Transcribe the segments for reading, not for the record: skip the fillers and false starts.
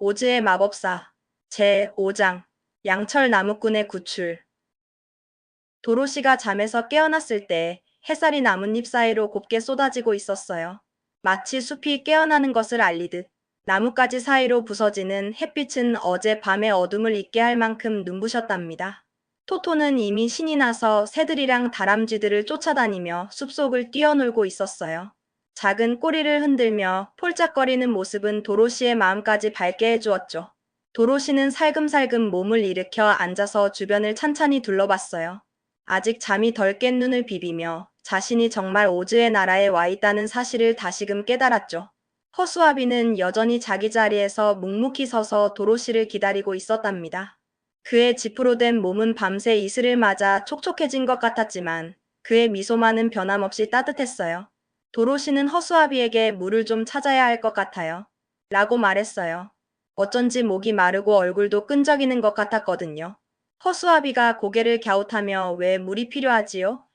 오즈의 마법사 제5장 양철 나무꾼의 구출. 도로시가 잠에서 깨어났을 때 햇살이 나뭇잎 사이로 곱게 쏟아지고 있었어요. 마치 숲이 깨어나는 것을 알리듯 나뭇가지 사이로 부서지는 햇빛은 어제 밤의 어둠을 잊게 할 만큼 눈부셨답니다. 토토는 이미 신이 나서 새들이랑 다람쥐들을 쫓아다니며 숲속을 뛰어놀고 있었어요. 작은 꼬리를 흔들며 폴짝거리는 모습은 도로시의 마음까지 밝게 해주었죠. 도로시는 살금살금 몸을 일으켜 앉아서 주변을 찬찬히 둘러봤어요. 아직 잠이 덜 깬 눈을 비비며 자신이 정말 오즈의 나라에 와 있다는 사실을 다시금 깨달았죠. 허수아비는 여전히 자기 자리에서 묵묵히 서서 도로시를 기다리고 있었답니다. 그의 지프로 된 몸은 밤새 이슬을 맞아 촉촉해진 것 같았지만 그의 미소만은 변함없이 따뜻했어요. 도로시는 허수아비에게 물을 좀 찾아야 할 것 같아요. 라고 말했어요. 어쩐지 목이 마르고 얼굴도 끈적이는 것 같았거든요. 허수아비가 고개를 갸웃하며 왜 물이 필요하지요?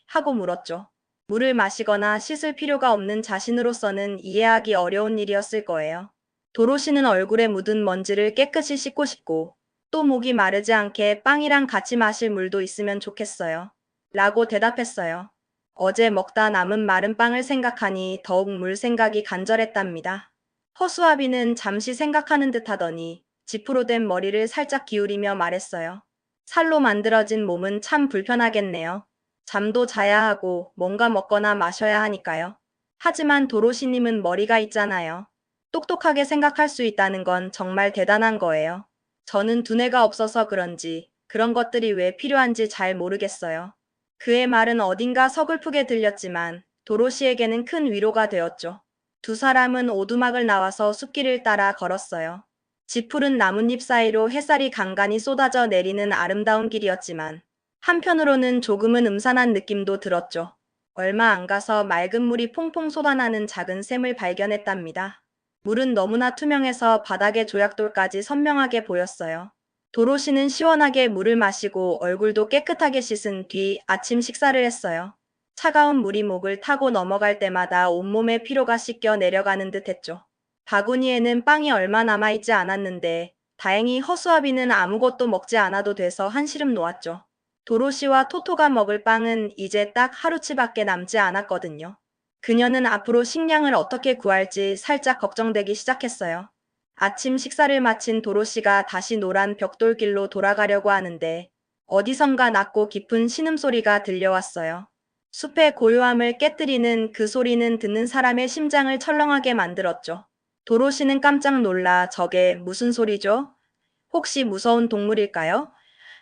하고 물었죠. 물을 마시거나 씻을 필요가 없는 자신으로서는 이해하기 어려운 일이었을 거예요. 도로시는 얼굴에 묻은 먼지를 깨끗이 씻고 싶고 또 목이 마르지 않게 빵이랑 같이 마실 물도 있으면 좋겠어요. 라고 대답했어요. 어제 먹다 남은 마른 빵을 생각하니 더욱 물 생각이 간절했답니다. 허수아비는 잠시 생각하는 듯 하더니 지프로 된 머리를 살짝 기울이며 말했어요. 살로 만들어진 몸은 참 불편하겠네요. 잠도 자야 하고 뭔가 먹거나 마셔야 하니까요. 하지만 도로시님은 머리가 있잖아요. 똑똑하게 생각할 수 있다는 건 정말 대단한 거예요. 저는 두뇌가 없어서 그런지 그런 것들이 왜 필요한지 잘 모르겠어요. 그의 말은 어딘가 서글프게 들렸지만 도로시에게는 큰 위로가 되었죠. 두 사람은 오두막을 나와서 숲길을 따라 걸었어요. 지푸른 나뭇잎 사이로 햇살이 간간히 쏟아져 내리는 아름다운 길이었지만 한편으로는 조금은 음산한 느낌도 들었죠. 얼마 안 가서 맑은 물이 퐁퐁 쏟아나는 작은 샘을 발견했답니다. 물은 너무나 투명해서 바닥의 조약돌까지 선명하게 보였어요. 도로시는 시원하게 물을 마시고 얼굴도 깨끗하게 씻은 뒤 아침 식사를 했어요. 차가운 물이 목을 타고 넘어갈 때마다 온몸의 피로가 씻겨 내려가는 듯 했죠. 바구니에는 빵이 얼마 남아있지 않았는데 다행히 허수아비는 아무것도 먹지 않아도 돼서 한시름 놓았죠. 도로시와 토토가 먹을 빵은 이제 딱 하루치밖에 남지 않았거든요. 그녀는 앞으로 식량을 어떻게 구할지 살짝 걱정되기 시작했어요. 아침 식사를 마친 도로시가 다시 노란 벽돌길로 돌아가려고 하는데 어디선가 낮고 깊은 신음소리가 들려왔어요. 숲의 고요함을 깨뜨리는 그 소리는 듣는 사람의 심장을 철렁하게 만들었죠. 도로시는 깜짝 놀라 저게 무슨 소리죠? 혹시 무서운 동물일까요?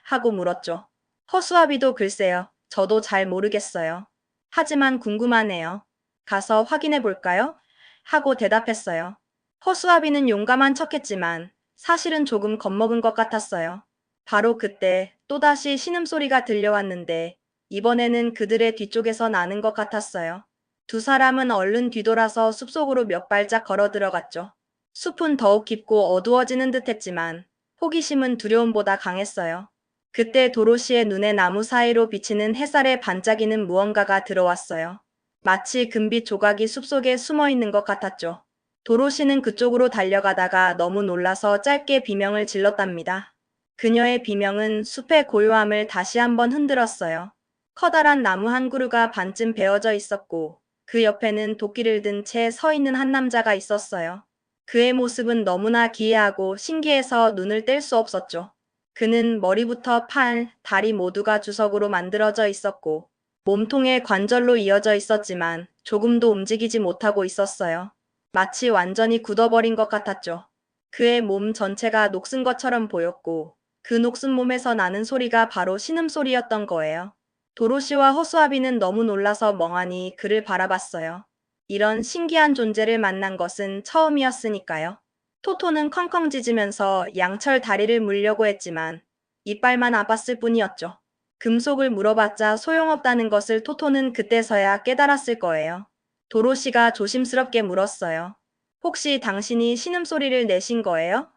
하고 물었죠. 허수아비도 글쎄요. 저도 잘 모르겠어요. 하지만 궁금하네요. 가서 확인해 볼까요? 하고 대답했어요. 허수아비는 용감한 척했지만 사실은 조금 겁먹은 것 같았어요. 바로 그때 또다시 신음소리가 들려왔는데 이번에는 그들의 뒤쪽에서 나는 것 같았어요. 두 사람은 얼른 뒤돌아서 숲속으로 몇 발짝 걸어 들어갔죠. 숲은 더욱 깊고 어두워지는 듯했지만 호기심은 두려움보다 강했어요. 그때 도로시의 눈에 나무 사이로 비치는 햇살에 반짝이는 무언가가 들어왔어요. 마치 금빛 조각이 숲속에 숨어 있는 것 같았죠. 도로시는 그쪽으로 달려가다가 너무 놀라서 짧게 비명을 질렀답니다. 그녀의 비명은 숲의 고요함을 다시 한번 흔들었어요. 커다란 나무 한 그루가 반쯤 베어져 있었고 그 옆에는 도끼를 든 채 서 있는 한 남자가 있었어요. 그의 모습은 너무나 기이하고 신기해서 눈을 뗄 수 없었죠. 그는 머리부터 팔, 다리 모두가 주석으로 만들어져 있었고 몸통에 관절로 이어져 있었지만 조금도 움직이지 못하고 있었어요. 마치 완전히 굳어버린 것 같았죠. 그의 몸 전체가 녹슨 것처럼 보였고 그 녹슨 몸에서 나는 소리가 바로 신음소리였던 거예요. 도로시와 허수아비는 너무 놀라서 멍하니 그를 바라봤어요. 이런 신기한 존재를 만난 것은 처음이었으니까요. 토토는 컹컹 짖으면서 양철 다리를 물려고 했지만 이빨만 아팠을 뿐이었죠. 금속을 물어봤자 소용없다는 것을 토토는 그때서야 깨달았을 거예요. 도로시가 조심스럽게 물었어요. 혹시 당신이 신음소리를 내신 거예요?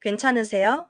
괜찮으세요?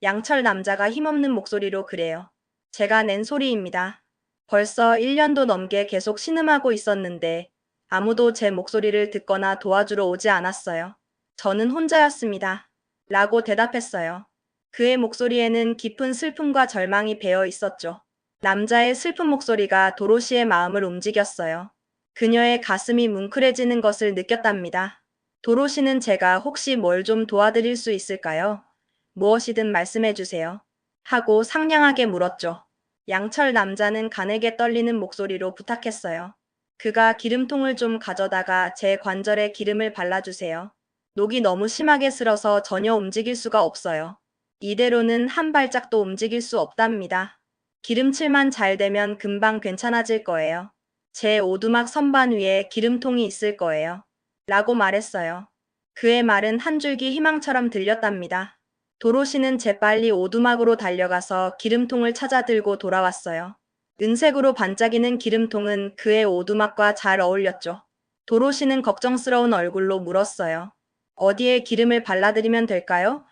양철 남자가 힘없는 목소리로 그래요. 제가 낸 소리입니다. 벌써 1년도 넘게 계속 신음하고 있었는데 아무도 제 목소리를 듣거나 도와주러 오지 않았어요. 저는 혼자였습니다. 라고 대답했어요. 그의 목소리에는 깊은 슬픔과 절망이 배어 있었죠. 남자의 슬픈 목소리가 도로시의 마음을 움직였어요. 그녀의 가슴이 뭉클해지는 것을 느꼈답니다. 도로시는 제가 혹시 뭘 좀 도와드릴 수 있을까요? 무엇이든 말씀해 주세요. 하고 상냥하게 물었죠. 양철 남자는 가늘게 떨리는 목소리로 부탁했어요. 그가 기름통을 좀 가져다가 제 관절에 기름을 발라주세요. 녹이 너무 심하게 슬어서 전혀 움직일 수가 없어요. 이대로는 한 발짝도 움직일 수 없답니다. 기름칠만 잘 되면 금방 괜찮아질 거예요. 제 오두막 선반 위에 기름통이 있을 거예요. 라고 말했어요. 그의 말은 한 줄기 희망처럼 들렸답니다. 도로시는 재빨리 오두막으로 달려가서 기름통을 찾아 들고 돌아왔어요. 은색으로 반짝이는 기름통은 그의 오두막과 잘 어울렸죠. 도로시는 걱정스러운 얼굴로 물었어요. 어디에 기름을 발라드리면 될까요?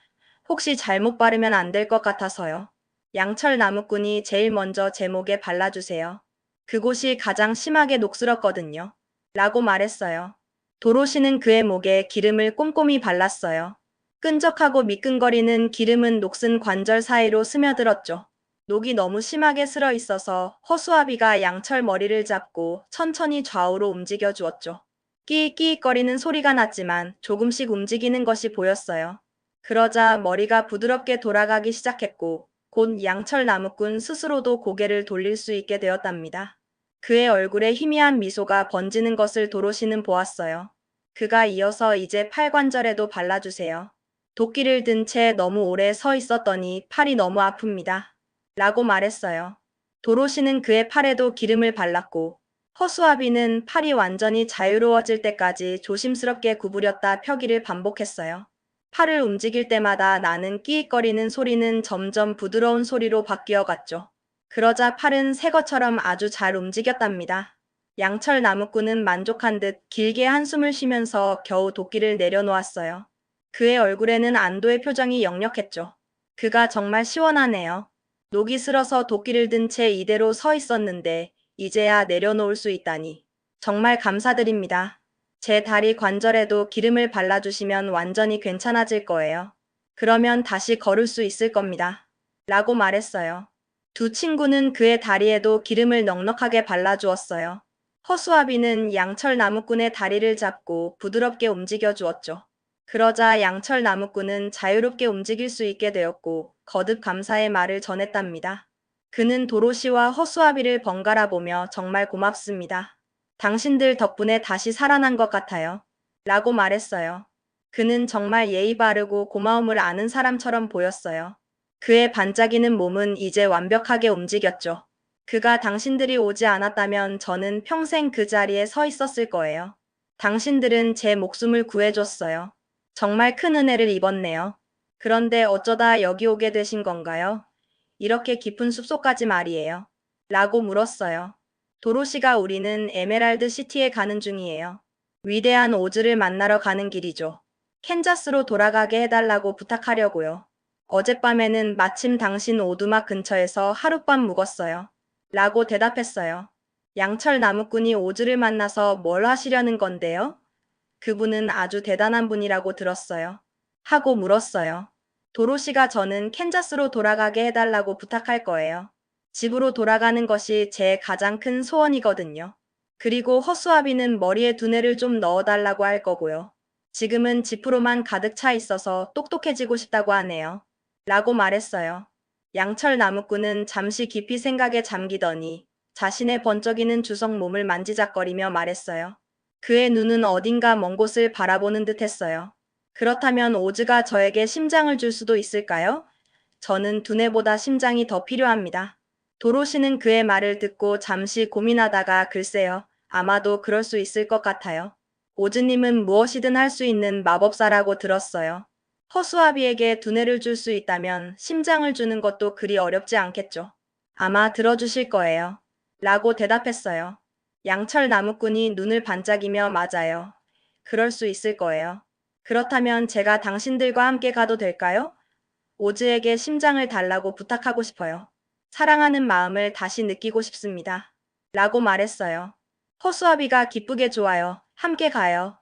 혹시 잘못 바르면 안 될 것 같아서요. 양철 나무꾼이 제일 먼저 제 목에 발라주세요. 그곳이 가장 심하게 녹슬었거든요. 라고 말했어요. 도로시는 그의 목에 기름을 꼼꼼히 발랐어요. 끈적하고 미끈거리는 기름은 녹슨 관절 사이로 스며들었죠. 녹이 너무 심하게 슬어 있어서 허수아비가 양철 머리를 잡고 천천히 좌우로 움직여 주었죠. 끼익끼익거리는 소리가 났지만 조금씩 움직이는 것이 보였어요. 그러자 머리가 부드럽게 돌아가기 시작했고 곧 양철 나무꾼 스스로도 고개를 돌릴 수 있게 되었답니다. 그의 얼굴에 희미한 미소가 번지는 것을 도로시는 보았어요. 그가 이어서 이제 팔관절에도 발라주세요. 도끼를 든 채 너무 오래 서 있었더니 팔이 너무 아픕니다. 라고 말했어요. 도로시는 그의 팔에도 기름을 발랐고 허수아비는 팔이 완전히 자유로워질 때까지 조심스럽게 구부렸다 펴기를 반복했어요. 팔을 움직일 때마다 나는 끼익거리는 소리는 점점 부드러운 소리로 바뀌어 갔죠. 그러자 팔은 새 것처럼 아주 잘 움직였답니다. 양철 나무꾼은 만족한 듯 길게 한숨을 쉬면서 겨우 도끼를 내려놓았어요. 그의 얼굴에는 안도의 표정이 역력했죠. 그가 정말 시원하네요. 녹이 슬어서 도끼를 든 채 이대로 서 있었는데 이제야 내려놓을 수 있다니. 정말 감사드립니다. 제 다리 관절에도 기름을 발라주시면 완전히 괜찮아질 거예요. 그러면 다시 걸을 수 있을 겁니다. 라고 말했어요. 두 친구는 그의 다리에도 기름을 넉넉하게 발라주었어요. 허수아비는 양철 나무꾼의 다리를 잡고 부드럽게 움직여 주었죠. 그러자 양철 나무꾼은 자유롭게 움직일 수 있게 되었고 거듭 감사의 말을 전했답니다. 그는 도로시와 허수아비를 번갈아 보며 정말 고맙습니다. 당신들 덕분에 다시 살아난 것 같아요. 라고 말했어요. 그는 정말 예의 바르고 고마움을 아는 사람처럼 보였어요. 그의 반짝이는 몸은 이제 완벽하게 움직였죠. 그가 당신들이 오지 않았다면 저는 평생 그 자리에 서 있었을 거예요. 당신들은 제 목숨을 구해줬어요. 정말 큰 은혜를 입었네요. 그런데 어쩌다 여기 오게 되신 건가요? 이렇게 깊은 숲속까지 말이에요. 라고 물었어요. 도로시가 우리는 에메랄드 시티에 가는 중이에요. 위대한 오즈를 만나러 가는 길이죠. 캔자스로 돌아가게 해달라고 부탁하려고요. 어젯밤에는 마침 당신 오두막 근처에서 하룻밤 묵었어요. 라고 대답했어요. 양철 나무꾼이 오즈를 만나서 뭘 하시려는 건데요? 그분은 아주 대단한 분이라고 들었어요. 하고 물었어요. 도로시가 저는 캔자스로 돌아가게 해달라고 부탁할 거예요. 집으로 돌아가는 것이 제 가장 큰 소원이거든요. 그리고 허수아비는 머리에 두뇌를 좀 넣어달라고 할 거고요. 지금은 지프로만 가득 차 있어서 똑똑해지고 싶다고 하네요. 라고 말했어요. 양철 나무꾼은 잠시 깊이 생각에 잠기더니 자신의 번쩍이는 주석 몸을 만지작거리며 말했어요. 그의 눈은 어딘가 먼 곳을 바라보는 듯 했어요. 그렇다면 오즈가 저에게 심장을 줄 수도 있을까요? 저는 두뇌보다 심장이 더 필요합니다. 도로시는 그의 말을 듣고 잠시 고민하다가 글쎄요, 아마도 그럴 수 있을 것 같아요. 오즈님은 무엇이든 할 수 있는 마법사라고 들었어요. 허수아비에게 두뇌를 줄 수 있다면 심장을 주는 것도 그리 어렵지 않겠죠. 아마 들어주실 거예요. 라고 대답했어요. 양철 나무꾼이 눈을 반짝이며 맞아요. 그럴 수 있을 거예요. 그렇다면 제가 당신들과 함께 가도 될까요? 오즈에게 심장을 달라고 부탁하고 싶어요. 사랑하는 마음을 다시 느끼고 싶습니다. 라고 말했어요. 허수아비가 기쁘게 좋아요. 함께 가요.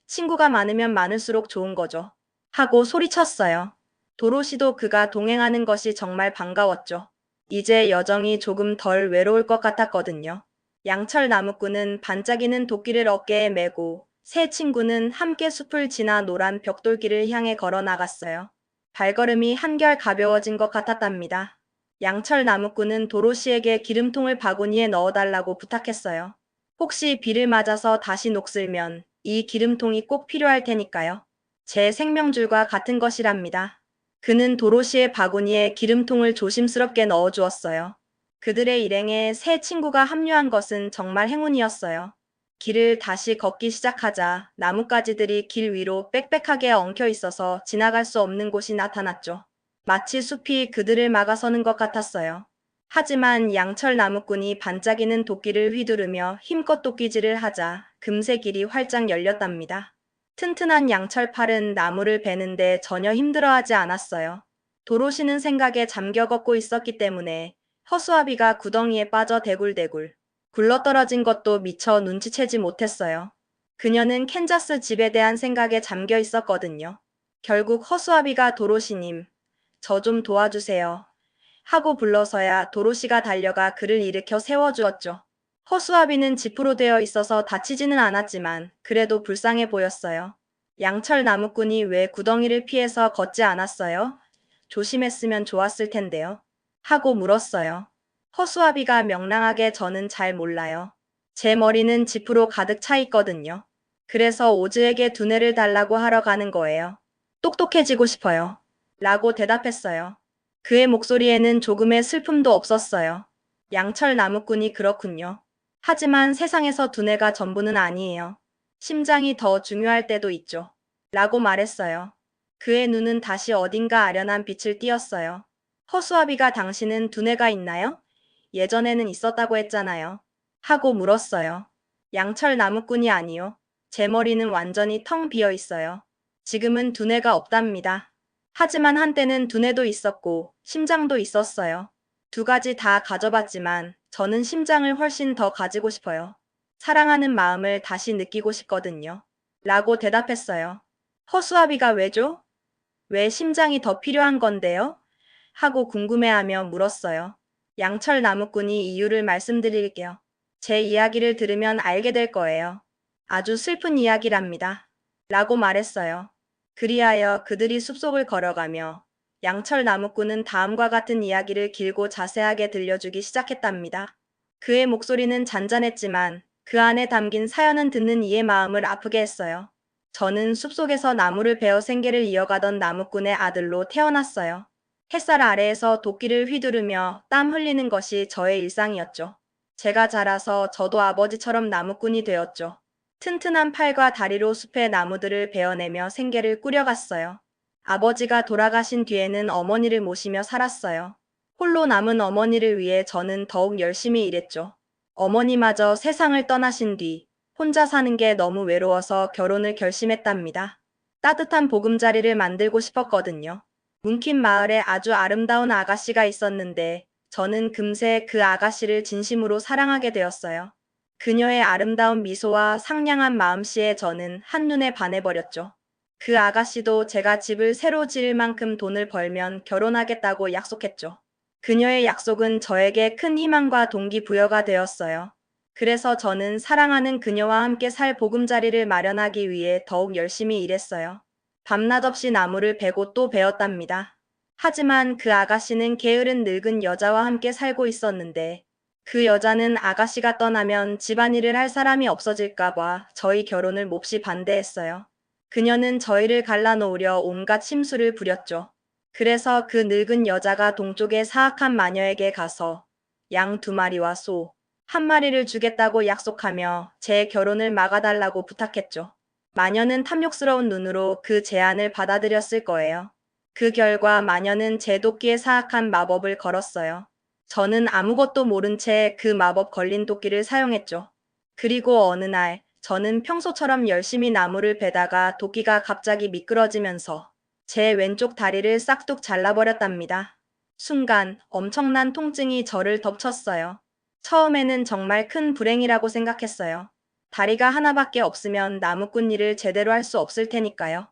친구가 많으면 많을수록 좋은 거죠. 하고 소리쳤어요. 도로시도 그가 동행하는 것이 정말 반가웠죠. 이제 여정이 조금 덜 외로울 것 같았거든요. 양철 나무꾼은 반짝이는 도끼를 어깨에 메고 새 친구는 함께 숲을 지나 노란 벽돌길을 향해 걸어 나갔어요. 발걸음이 한결 가벼워진 것 같았답니다. 양철 나무꾼은 도로시에게 기름통을 바구니에 넣어달라고 부탁했어요. 혹시 비를 맞아서 다시 녹슬면 이 기름통이 꼭 필요할 테니까요. 제 생명줄과 같은 것이랍니다. 그는 도로시의 바구니에 기름통을 조심스럽게 넣어주었어요. 그들의 일행에 새 친구가 합류한 것은 정말 행운이었어요. 길을 다시 걷기 시작하자 나뭇가지들이 길 위로 빽빽하게 엉켜 있어서 지나갈 수 없는 곳이 나타났죠. 마치 숲이 그들을 막아서는 것 같았어요. 하지만 양철 나무꾼이 반짝이는 도끼를 휘두르며 힘껏 도끼질을 하자 금세 길이 활짝 열렸답니다. 튼튼한 양철팔은 나무를 베는데 전혀 힘들어하지 않았어요. 도로시는 생각에 잠겨 걷고 있었기 때문에 허수아비가 구덩이에 빠져 대굴대굴 굴러떨어진 것도 미처 눈치채지 못했어요. 그녀는 캔자스 집에 대한 생각에 잠겨 있었거든요. 결국 허수아비가 도로시님, 저 좀 도와주세요. 하고 불러서야 도로시가 달려가 그를 일으켜 세워주었죠. 허수아비는 지프로 되어 있어서 다치지는 않았지만 그래도 불쌍해 보였어요. 양철 나무꾼이 왜 구덩이를 피해서 걷지 않았어요? 조심했으면 좋았을 텐데요. 하고 물었어요. 허수아비가 명랑하게 저는 잘 몰라요. 제 머리는 지프로 가득 차 있거든요. 그래서 오즈에게 두뇌를 달라고 하러 가는 거예요. 똑똑해지고 싶어요. 라고 대답했어요. 그의 목소리에는 조금의 슬픔도 없었어요. 양철 나무꾼이 그렇군요. 하지만 세상에서 두뇌가 전부는 아니에요. 심장이 더 중요할 때도 있죠. 라고 말했어요. 그의 눈은 다시 어딘가 아련한 빛을 띄었어요. 허수아비가 당신은 두뇌가 있나요? 예전에는 있었다고 했잖아요. 하고 물었어요. 양철 나무꾼이 아니요. 제 머리는 완전히 텅 비어 있어요. 지금은 두뇌가 없답니다. 하지만 한때는 두뇌도 있었고 심장도 있었어요. 두 가지 다 가져봤지만 저는 심장을 훨씬 더 가지고 싶어요. 사랑하는 마음을 다시 느끼고 싶거든요. 라고 대답했어요. 허수아비가 왜죠? 왜 심장이 더 필요한 건데요? 하고 궁금해하며 물었어요. 양철 나무꾼이 이유를 말씀드릴게요. 제 이야기를 들으면 알게 될 거예요. 아주 슬픈 이야기랍니다. 라고 말했어요. 그리하여 그들이 숲속을 걸어가며 양철 나무꾼은 다음과 같은 이야기를 길고 자세하게 들려주기 시작했답니다. 그의 목소리는 잔잔했지만 그 안에 담긴 사연은 듣는 이의 마음을 아프게 했어요. 저는 숲속에서 나무를 베어 생계를 이어가던 나무꾼의 아들로 태어났어요. 햇살 아래에서 도끼를 휘두르며 땀 흘리는 것이 저의 일상이었죠. 제가 자라서 저도 아버지처럼 나무꾼이 되었죠. 튼튼한 팔과 다리로 숲의 나무들을 베어내며 생계를 꾸려갔어요. 아버지가 돌아가신 뒤에는 어머니를 모시며 살았어요. 홀로 남은 어머니를 위해 저는 더욱 열심히 일했죠. 어머니마저 세상을 떠나신 뒤 혼자 사는 게 너무 외로워서 결혼을 결심했답니다. 따뜻한 보금자리를 만들고 싶었거든요. 뭉킨 마을에 아주 아름다운 아가씨가 있었는데 저는 금세 그 아가씨를 진심으로 사랑하게 되었어요. 그녀의 아름다운 미소와 상냥한 마음씨에 저는 한눈에 반해버렸죠. 그 아가씨도 제가 집을 새로 지을 만큼 돈을 벌면 결혼하겠다고 약속했죠. 그녀의 약속은 저에게 큰 희망과 동기부여가 되었어요. 그래서 저는 사랑하는 그녀와 함께 살 보금자리를 마련하기 위해 더욱 열심히 일했어요. 밤낮 없이 나무를 베고 또 베었답니다. 하지만 그 아가씨는 게으른 늙은 여자와 함께 살고 있었는데 그 여자는 아가씨가 떠나면 집안일을 할 사람이 없어질까봐 저희 결혼을 몹시 반대했어요. 그녀는 저희를 갈라놓으려 온갖 심술을 부렸죠. 그래서 그 늙은 여자가 동쪽의 사악한 마녀에게 가서 양 2마리와 소 1마리를 주겠다고 약속하며 제 결혼을 막아달라고 부탁했죠. 마녀는 탐욕스러운 눈으로 그 제안을 받아들였을 거예요. 그 결과 마녀는 제 도끼에 사악한 마법을 걸었어요. 저는 아무것도 모른 채 그 마법 걸린 도끼를 사용했죠. 그리고 어느 날 저는 평소처럼 열심히 나무를 베다가 도끼가 갑자기 미끄러지면서 제 왼쪽 다리를 싹둑 잘라버렸답니다. 순간 엄청난 통증이 저를 덮쳤어요. 처음에는 정말 큰 불행이라고 생각했어요. 다리가 하나밖에 없으면 나무꾼 일을 제대로 할 수 없을 테니까요.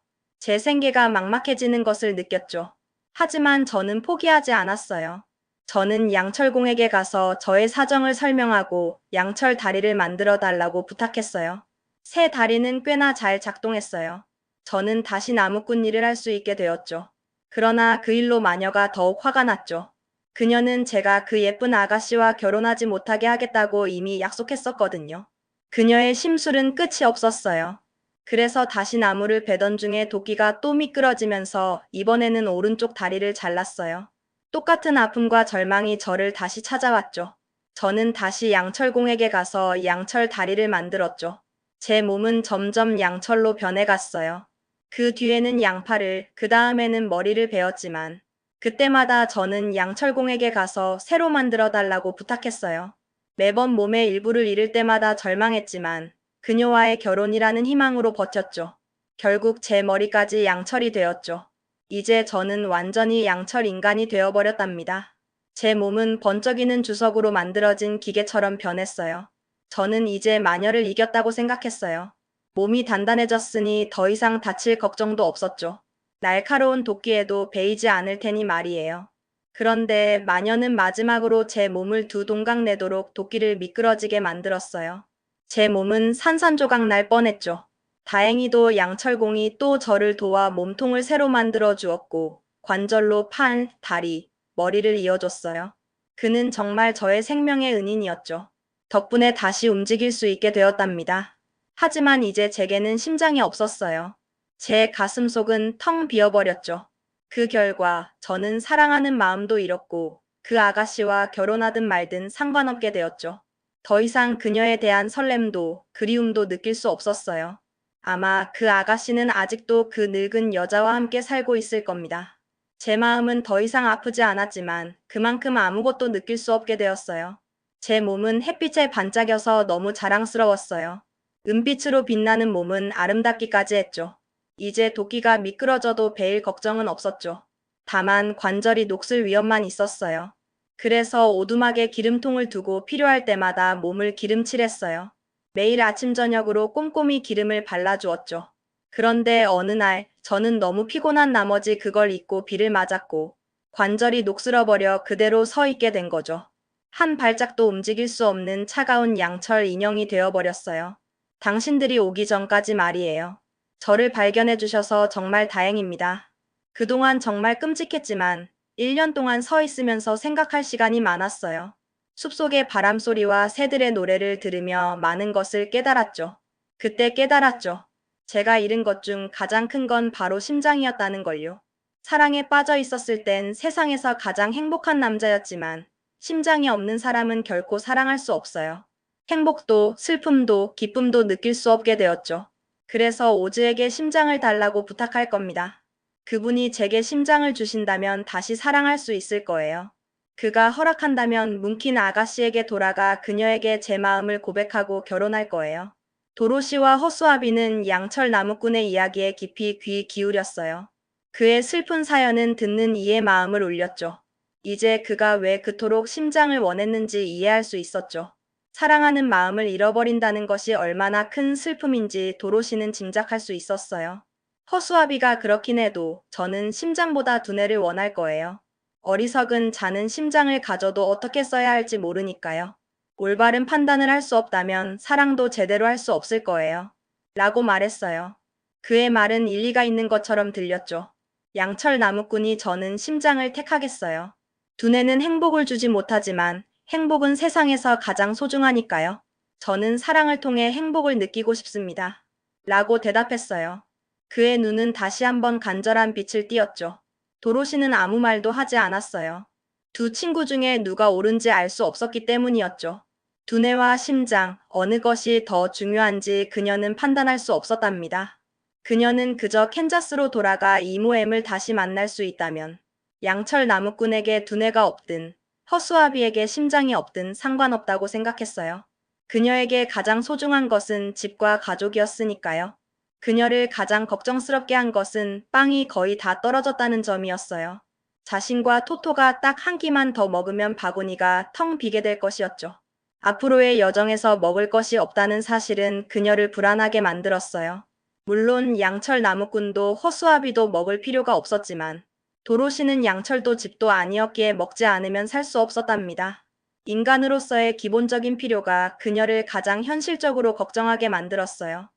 제 생계가 막막해지는 것을 느꼈죠. 하지만 저는 포기하지 않았어요. 저는 양철공에게 가서 저의 사정을 설명하고 양철 다리를 만들어 달라고 부탁했어요. 새 다리는 꽤나 잘 작동했어요. 저는 다시 나무꾼 일을 할 수 있게 되었죠. 그러나 그 일로 마녀가 더욱 화가 났죠. 그녀는 제가 그 예쁜 아가씨와 결혼하지 못하게 하겠다고 이미 약속했었거든요. 그녀의 심술은 끝이 없었어요. 그래서 다시 나무를 베던 중에 도끼가 또 미끄러지면서 이번에는 오른쪽 다리를 잘랐어요. 똑같은 아픔과 절망이 저를 다시 찾아왔죠. 저는 다시 양철공에게 가서 양철 다리를 만들었죠. 제 몸은 점점 양철로 변해갔어요. 그 뒤에는 양팔을, 그 다음에는 머리를 베었지만 그때마다 저는 양철공에게 가서 새로 만들어 달라고 부탁했어요. 매번 몸의 일부를 잃을 때마다 절망했지만 그녀와의 결혼이라는 희망으로 버텼죠. 결국 제 머리까지 양철이 되었죠. 이제 저는 완전히 양철 인간이 되어버렸답니다. 제 몸은 번쩍이는 주석으로 만들어진 기계처럼 변했어요. 저는 이제 마녀를 이겼다고 생각했어요. 몸이 단단해졌으니 더 이상 다칠 걱정도 없었죠. 날카로운 도끼에도 베이지 않을 테니 말이에요. 그런데 마녀는 마지막으로 제 몸을 두 동강 내도록 도끼를 미끄러지게 만들었어요. 제 몸은 산산조각 날 뻔했죠. 다행히도 양철공이 또 저를 도와 몸통을 새로 만들어 주었고 관절로 팔, 다리, 머리를 이어줬어요. 그는 정말 저의 생명의 은인이었죠. 덕분에 다시 움직일 수 있게 되었답니다. 하지만 이제 제게는 심장이 없었어요. 제 가슴속은 텅 비어버렸죠. 그 결과 저는 사랑하는 마음도 잃었고 그 아가씨와 결혼하든 말든 상관없게 되었죠. 더 이상 그녀에 대한 설렘도 그리움도 느낄 수 없었어요. 아마 그 아가씨는 아직도 그 늙은 여자와 함께 살고 있을 겁니다. 제 마음은 더 이상 아프지 않았지만 그만큼 아무것도 느낄 수 없게 되었어요. 제 몸은 햇빛에 반짝여서 너무 자랑스러웠어요. 은빛으로 빛나는 몸은 아름답기까지 했죠. 이제 도끼가 미끄러져도 베일 걱정은 없었죠. 다만 관절이 녹슬 위험만 있었어요. 그래서 오두막에 기름통을 두고 필요할 때마다 몸을 기름칠했어요. 매일 아침 저녁으로 꼼꼼히 기름을 발라주었죠. 그런데 어느 날 저는 너무 피곤한 나머지 그걸 잊고 비를 맞았고 관절이 녹슬어버려 그대로 서 있게 된 거죠. 한 발짝도 움직일 수 없는 차가운 양철 인형이 되어버렸어요. 당신들이 오기 전까지 말이에요. 저를 발견해 주셔서 정말 다행입니다. 그동안 정말 끔찍했지만 1년 동안 서 있으면서 생각할 시간이 많았어요. 숲속의 바람소리와 새들의 노래를 들으며 많은 것을 깨달았죠. 그때 깨달았죠. 제가 잃은 것 중 가장 큰 건 바로 심장이었다는 걸요. 사랑에 빠져 있었을 땐 세상에서 가장 행복한 남자였지만 심장이 없는 사람은 결코 사랑할 수 없어요. 행복도 슬픔도 기쁨도 느낄 수 없게 되었죠. 그래서 오즈에게 심장을 달라고 부탁할 겁니다. 그분이 제게 심장을 주신다면 다시 사랑할 수 있을 거예요. 그가 허락한다면 뭉킨 아가씨에게 돌아가 그녀에게 제 마음을 고백하고 결혼할 거예요. 도로시와 허수아비는 양철 나무꾼의 이야기에 깊이 귀 기울였어요. 그의 슬픈 사연은 듣는 이의 마음을 울렸죠. 이제 그가 왜 그토록 심장을 원했는지 이해할 수 있었죠. 사랑하는 마음을 잃어버린다는 것이 얼마나 큰 슬픔인지 도로시는 짐작할 수 있었어요. 허수아비가 그렇긴 해도 저는 심장보다 두뇌를 원할 거예요. 어리석은 자는 심장을 가져도 어떻게 써야 할지 모르니까요. 올바른 판단을 할 수 없다면 사랑도 제대로 할 수 없을 거예요. 라고 말했어요. 그의 말은 일리가 있는 것처럼 들렸죠. 양철 나무꾼이 저는 심장을 택하겠어요. 두뇌는 행복을 주지 못하지만 행복은 세상에서 가장 소중하니까요. 저는 사랑을 통해 행복을 느끼고 싶습니다. 라고 대답했어요. 그의 눈은 다시 한번 간절한 빛을 띄었죠. 도로시는 아무 말도 하지 않았어요. 두 친구 중에 누가 옳은지 알 수 없었기 때문이었죠. 두뇌와 심장, 어느 것이 더 중요한지 그녀는 판단할 수 없었답니다. 그녀는 그저 캔자스로 돌아가 이모엠을 다시 만날 수 있다면 양철 나무꾼에게 두뇌가 없든 허수아비에게 심장이 없든 상관없다고 생각했어요. 그녀에게 가장 소중한 것은 집과 가족이었으니까요. 그녀를 가장 걱정스럽게 한 것은 빵이 거의 다 떨어졌다는 점이었어요. 자신과 토토가 딱 한 끼만 더 먹으면 바구니가 텅 비게 될 것이었죠. 앞으로의 여정에서 먹을 것이 없다는 사실은 그녀를 불안하게 만들었어요. 물론 양철 나무꾼도 허수아비도 먹을 필요가 없었지만 도로시는 양철도 집도 아니었기에 먹지 않으면 살 수 없었답니다. 인간으로서의 기본적인 필요가 그녀를 가장 현실적으로 걱정하게 만들었어요.